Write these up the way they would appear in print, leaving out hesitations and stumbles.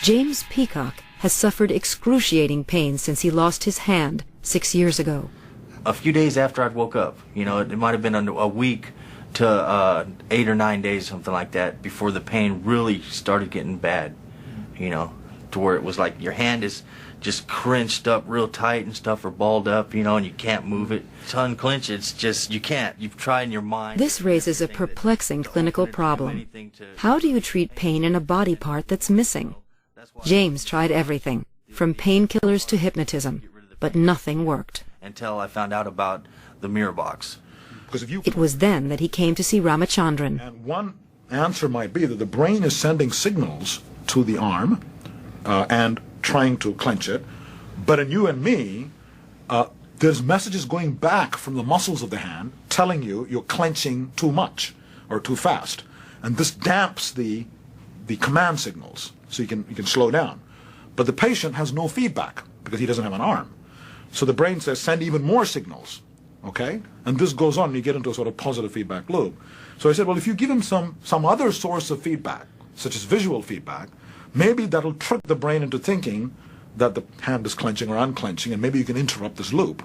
James Peacock has suffered excruciating pain since he lost his hand 6 years ago. A few days after I'd woke up, it might have been a week to 8 or 9 days, something like that, before the pain really started getting bad, to where it was like your hand is just crunched up real tight and stuff, or balled up, and you can't move it. To unclench it, it's just, you can't. You've tried in your mind. This raises a perplexing clinical problem. How do you treat pain in a body part that's missing? James tried everything, from painkillers to hypnotism, but nothing worked. Until I found out about the mirror box. It was then that he came to see Ramachandran. And one answer might be that the brain is sending signals to the arm and trying to clench it, but in you and me, there's messages going back from the muscles of the hand telling you you're clenching too much or too fast, and this damps the command signals, so you can slow down. But the patient has no feedback because he doesn't have an arm. So the brain says, send even more signals, okay? And this goes on, and you get into a sort of positive feedback loop. So I said, well, if you give him some other source of feedback, such as visual feedback, maybe that'll trick the brain into thinking that the hand is clenching or unclenching, and maybe you can interrupt this loop.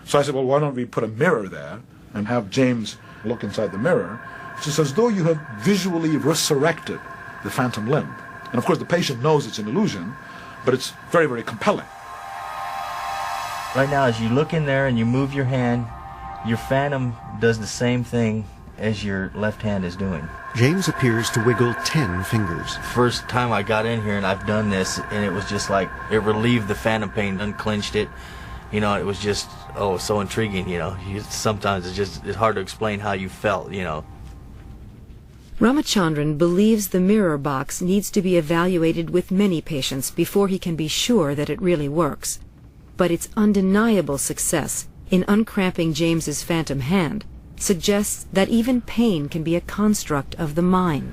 So I said, well, why don't we put a mirror there and have James look inside the mirror? It's just as though you have visually resurrected the phantom limb. And of course, the patient knows it's an illusion, but it's very, very compelling. Right now, as you look in there and you move your hand, your phantom does the same thing as your left hand is doing. James appears to wiggle 10 fingers. First time I got in here and I've done this, and it was just like, it relieved the phantom pain, unclenched it. It was just, so intriguing, sometimes it's hard to explain how you felt, Ramachandran believes the mirror box needs to be evaluated with many patients before he can be sure that it really works. But its undeniable success in uncramping James's phantom hand suggests that even pain can be a construct of the mind.